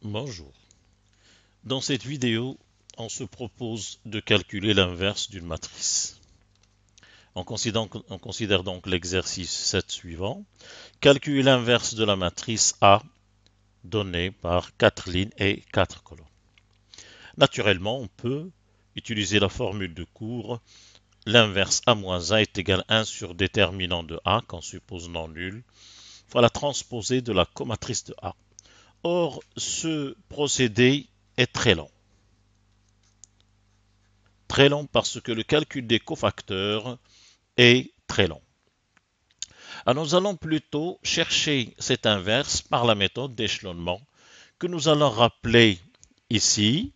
Bonjour. Dans cette vidéo, on se propose de calculer l'inverse d'une matrice. On considère donc l'exercice 7 suivant. Calculer l'inverse de la matrice A donnée par 4 lignes et 4 colonnes. Naturellement, on peut utiliser la formule de cours. L'inverse A moins A est égal à 1 sur déterminant de A, qu'on suppose non nul, fois la transposée de la comatrice de A. Or, ce procédé est très long. Très long parce que le calcul des cofacteurs est très long. Alors nous allons plutôt chercher cet inverse par la méthode d'échelonnement que nous allons rappeler ici.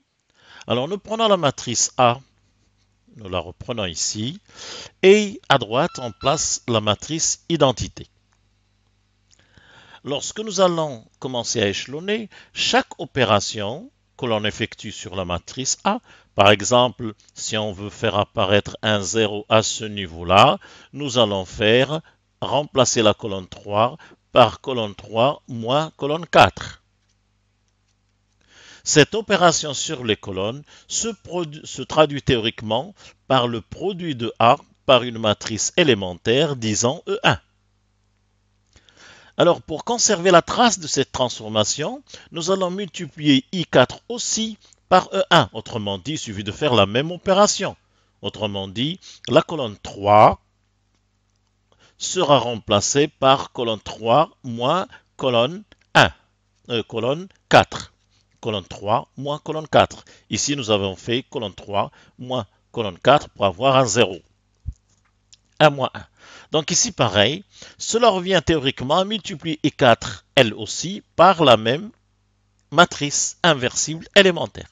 Alors nous prenons la matrice A, nous la reprenons ici, et à droite on place la matrice identité. Lorsque nous allons commencer à échelonner, chaque opération que l'on effectue sur la matrice A, par exemple, si on veut faire apparaître un 0 à ce niveau-là, nous allons remplacer la colonne 3 par colonne 3 moins colonne 4. Cette opération sur les colonnes se traduit théoriquement par le produit de A par une matrice élémentaire disant E1. Alors, pour conserver la trace de cette transformation, nous allons multiplier I4 aussi par E1. Autrement dit, il suffit de faire la même opération. Autrement dit, la colonne 3 sera remplacée par colonne 3 moins colonne 1, colonne 4. Colonne 3 moins colonne 4. Ici, nous avons fait colonne 3 moins colonne 4 pour avoir un 0. 1 moins 1. Donc ici, pareil, cela revient théoriquement à multiplier I4, elle aussi, par la même matrice inversible élémentaire.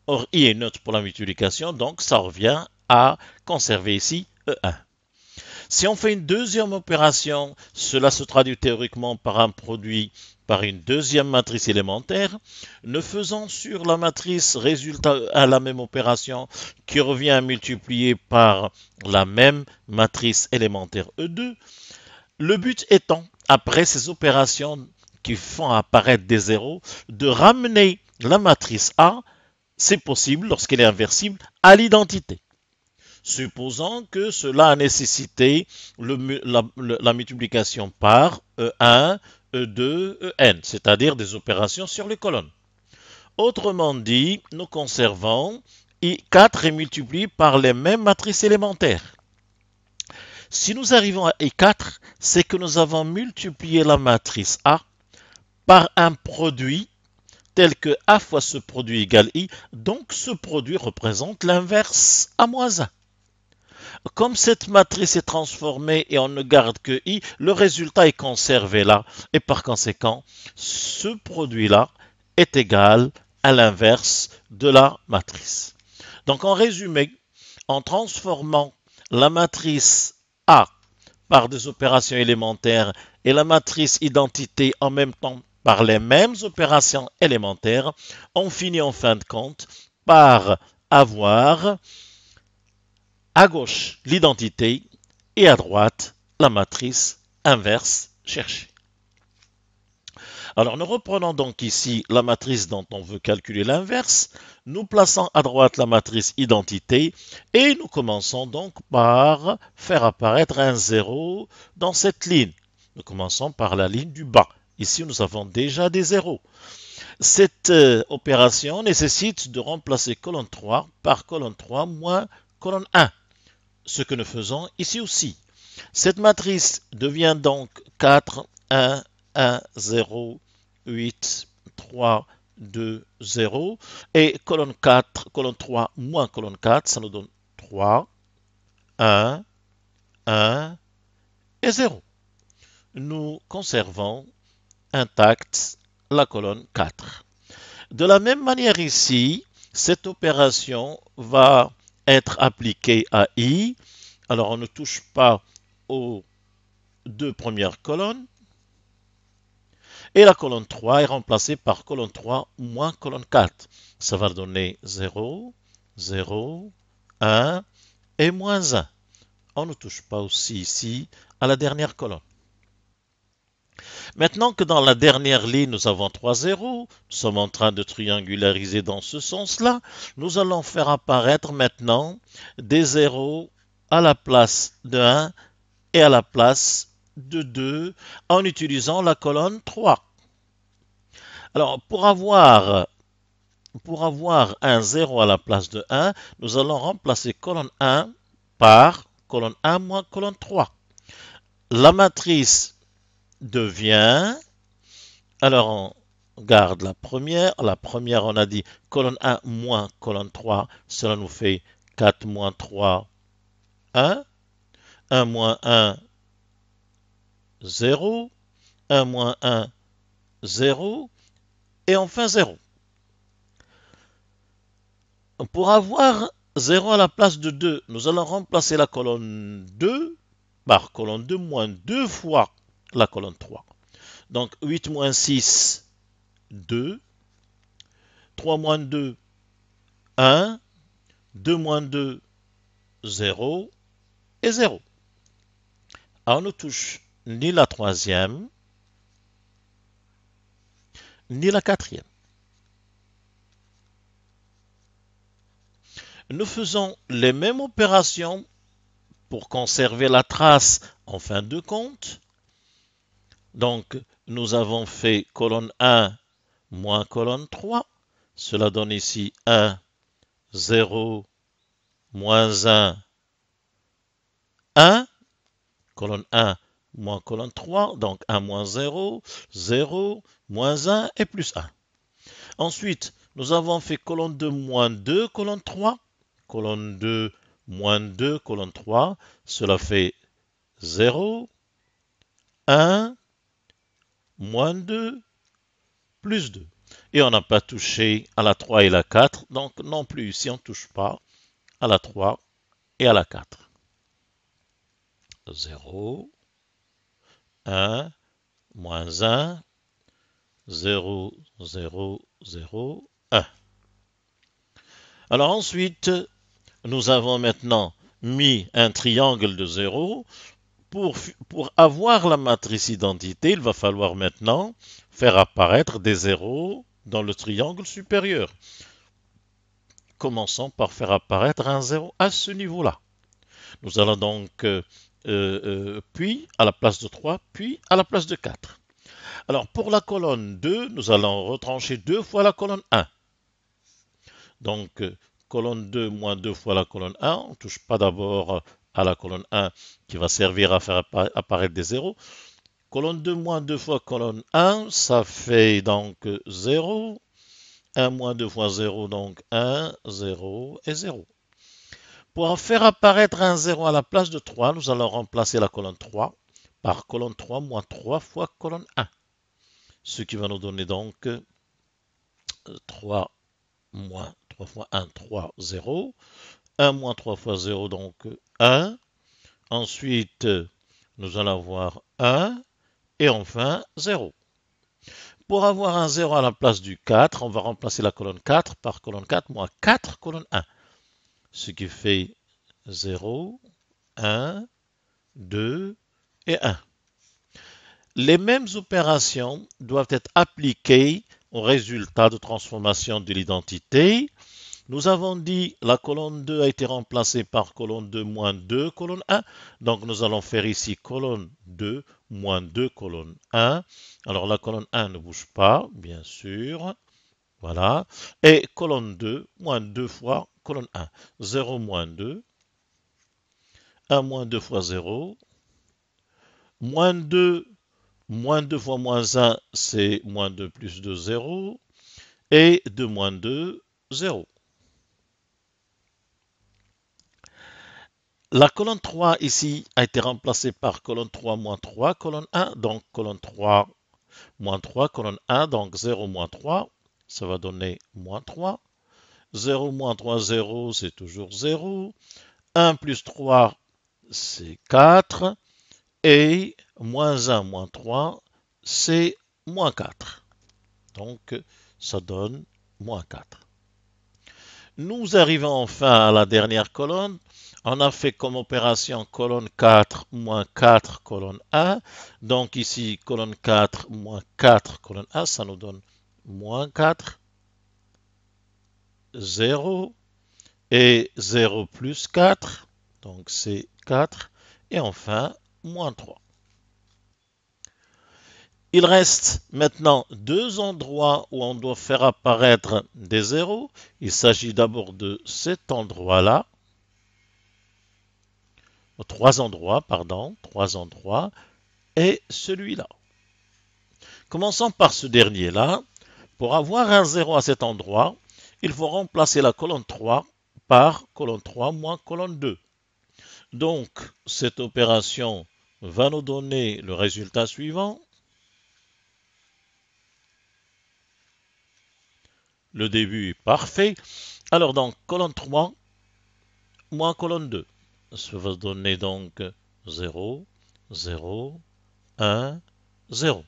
Or, I est neutre pour la multiplication, donc ça revient à conserver ici E1. Si on fait une deuxième opération, cela se traduit théoriquement par un produit par une deuxième matrice élémentaire. Ne faisant sur la matrice résultat à la même opération qui revient à multiplier par la même matrice élémentaire E2, le but étant, après ces opérations qui font apparaître des zéros, de ramener la matrice A, c'est possible lorsqu'elle est inversible, à l'identité. Supposons que cela a nécessité la multiplication par E1, E2, En, c'est-à-dire des opérations sur les colonnes. Autrement dit, nous conservons I4 est multiplié par les mêmes matrices élémentaires. Si nous arrivons à I4, c'est que nous avons multiplié la matrice A par un produit tel que A fois ce produit égale I, donc ce produit représente l'inverse A moins 1. Comme cette matrice est transformée et on ne garde que I, le résultat est conservé là. Et par conséquent, ce produit-là est égal à l'inverse de la matrice. Donc en résumé, en transformant la matrice A par des opérations élémentaires et la matrice identité en même temps par les mêmes opérations élémentaires, on finit en fin de compte par avoir à gauche l'identité et à droite la matrice inverse cherchée. Alors nous reprenons donc ici la matrice dont on veut calculer l'inverse, nous plaçons à droite la matrice identité et nous commençons donc par faire apparaître un 0 dans cette ligne. Nous commençons par la ligne du bas. Ici nous avons déjà des zéros. Cette opération nécessite de remplacer colonne 3 par colonne 3 moins colonne 1. Ce que nous faisons ici aussi. Cette matrice devient donc 4, 1, 1, 0, 8, 3, 2, 0. Et colonne 4, colonne 3 moins colonne 4, ça nous donne 3, 1, 1 et 0. Nous conservons intacte la colonne 4. De la même manière ici, cette opération va être appliquée à I. Alors on ne touche pas aux deux premières colonnes. Et la colonne 3 est remplacée par colonne 3 moins colonne 4. Ça va donner 0, 0, 1 et moins 1. On ne touche pas aussi ici à la dernière colonne. Maintenant que dans la dernière ligne, nous avons 3 zéros, nous sommes en train de triangulariser dans ce sens-là, nous allons faire apparaître maintenant des zéros à la place de 1 et à la place de 2 en utilisant la colonne 3. Alors, pour avoir un 0 à la place de 1, nous allons remplacer colonne 1 par colonne 1 moins colonne 3. La matrice devient, alors on garde la première on a dit colonne 1 moins colonne 3, cela nous fait 4 moins 3, 1, 1 moins 1, 0, 1 moins 1, 0, et enfin 0. Pour avoir 0 à la place de 2, nous allons remplacer la colonne 2 par colonne 2 moins 2 fois la colonne 3. Donc 8 moins 6, 2. 3 moins 2, 1. 2 moins 2, 0. Et 0. Alors on ne touche ni la troisième, ni la quatrième. Nous faisons les mêmes opérations pour conserver la trace en fin de compte. Donc, nous avons fait colonne 1 moins colonne 3. Cela donne ici 1, 0, moins 1, 1. Colonne 1 moins colonne 3. Donc 1 moins 0, 0, moins 1 et plus 1. Ensuite, nous avons fait colonne 2 moins 2, colonne 3. Colonne 2 moins 2, colonne 3. Cela fait 0, 1, moins 2, plus 2. Et on n'a pas touché à la 3 et la 4, donc non plus ici on ne touche pas à la 3 et à la 4. 0, 1, moins 1, 0, 0, 0, 1. Alors ensuite, nous avons maintenant mis un triangle de 0. Pour avoir la matrice identité, il va falloir maintenant faire apparaître des zéros dans le triangle supérieur. Commençons par faire apparaître un 0 à ce niveau-là. Nous allons donc puis à la place de 3, puis à la place de 4. Alors pour la colonne 2, nous allons retrancher 2 fois la colonne 1. Donc colonne 2 moins 2 fois la colonne 1, on ne touche pas d'abord à la colonne 1 qui va servir à faire apparaître des zéros. Colonne 2 moins 2 fois colonne 1, ça fait donc 0. 1 moins 2 fois 0, donc 1, 0 et 0. Pour en faire apparaître un 0 à la place de 3, nous allons remplacer la colonne 3 par colonne 3 moins 3 fois colonne 1. Ce qui va nous donner donc 3 moins 3 fois 1, 3, 0. 1 moins 3 fois 0, donc 1. Ensuite, nous allons avoir 1 et enfin 0. Pour avoir un 0 à la place du 4, on va remplacer la colonne 4 par colonne 4 moins 4 colonne 1. Ce qui fait 0, 1, 2 et 1. Les mêmes opérations doivent être appliquées au résultat de transformation de l'identité. Nous avons dit la colonne 2 a été remplacée par colonne 2 moins 2 colonne 1. Donc nous allons faire ici colonne 2 moins 2 colonne 1. Alors la colonne 1 ne bouge pas, bien sûr. Voilà. Et colonne 2 moins 2 fois colonne 1. 0 moins 2. 1 moins 2 fois 0. Moins 2 fois moins 1, c'est moins 2 plus 2, 0. Et 2 moins 2, 0. La colonne 3 ici a été remplacée par colonne 3 moins 3, colonne 1. Donc colonne 3 moins 3, colonne 1. Donc 0 moins 3, ça va donner moins 3. 0 moins 3, 0, c'est toujours 0. 1 plus 3, c'est 4. Et moins 1 moins 3, c'est moins 4. Donc ça donne moins 4. Nous arrivons enfin à la dernière colonne. On a fait comme opération colonne 4 moins 4 colonne 1. Donc ici, colonne 4 moins 4 colonne 1, ça nous donne moins 4, 0 et 0 plus 4. Donc c'est 4. Et enfin, moins 3. Il reste maintenant deux endroits où on doit faire apparaître des zéros. Il s'agit d'abord de cet endroit-là. Trois endroits, et celui-là. Commençons par ce dernier-là. Pour avoir un 0 à cet endroit, il faut remplacer la colonne 3 par colonne 3 moins colonne 2. Donc, cette opération va nous donner le résultat suivant. Le début est parfait. Alors, donc, colonne 3 moins colonne 2. Ça va donner donc 0, 0, 1, 0.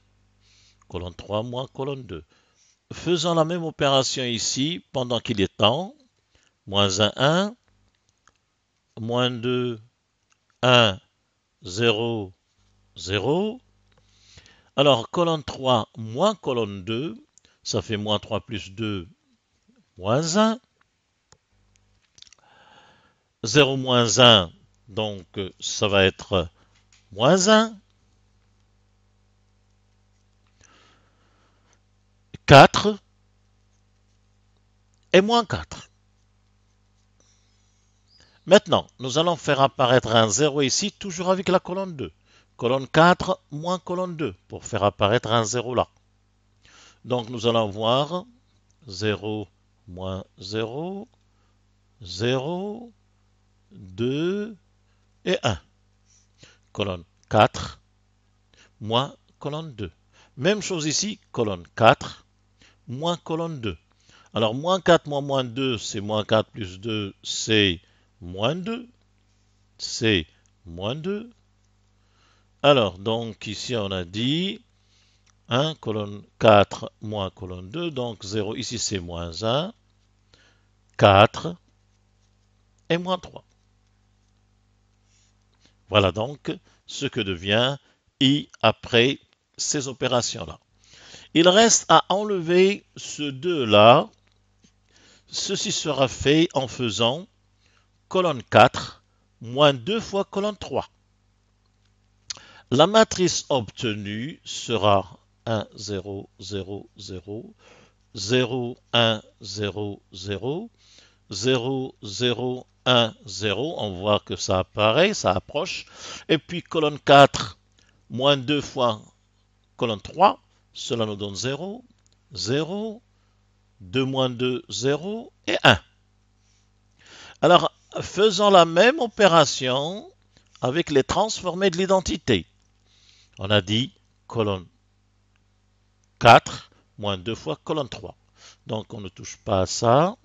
Colonne 3 moins colonne 2. Faisons la même opération ici pendant qu'il est temps. Moins 1, 1. Moins 2, 1, 0, 0. Alors, colonne 3 moins colonne 2, ça fait moins 3 plus 2, moins 1. 0 moins 1, donc ça va être moins 1. 4 et moins 4. Maintenant, nous allons faire apparaître un 0 ici, toujours avec la colonne 2. Colonne 4 moins colonne 2, pour faire apparaître un 0 là. Donc nous allons voir 0 moins 0, 0, 2 et 1. Colonne 4 moins colonne 2. Même chose ici, colonne 4 moins colonne 2. Alors moins 4 moins 2, c'est moins 4 plus 2, c'est moins 2. C'est moins 2. Alors, donc ici on a dit 1, colonne 4 moins colonne 2, donc 0, ici c'est moins 1, 4 et moins 3. Voilà donc ce que devient I après ces opérations-là. Il reste à enlever ce 2-là. Ceci sera fait en faisant colonne 4 moins 2 fois colonne 3. La matrice obtenue sera 1, 0, 0, 0, 0, 1, 0, 0, 0, 0, 1, 0. On voit que ça apparaît, ça approche. Et puis colonne 4, moins 2 fois colonne 3, cela nous donne 0, 0, 2 moins 2, 0 et 1. Alors, faisons la même opération avec les transformés de l'identité. On a dit colonne 4 moins 2 fois colonne 3. Donc, on ne touche pas à ça.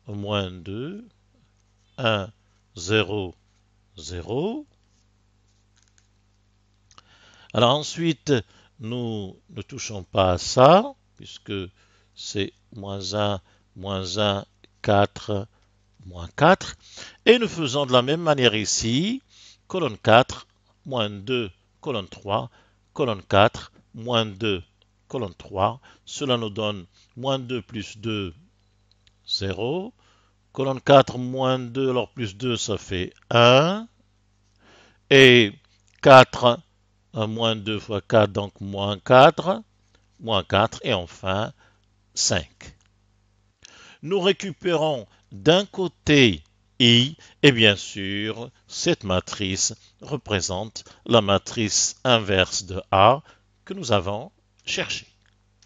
Moins 2, 1, 0, 0. Alors ensuite, nous ne touchons pas à ça, puisque c'est moins 1, 4, moins 4. Et nous faisons de la même manière ici, colonne 4, moins 2, colonne 3, colonne 4, moins 2, colonne 3. Cela nous donne moins 2 plus 2, 0. Colonne 4 moins 2, alors plus 2, ça fait 1. Et 4, moins 2 fois 4, donc moins 4. Moins 4, et enfin 5. Nous récupérons d'un côté I, et bien sûr, cette matrice représente la matrice inverse de A que nous avons cherchée.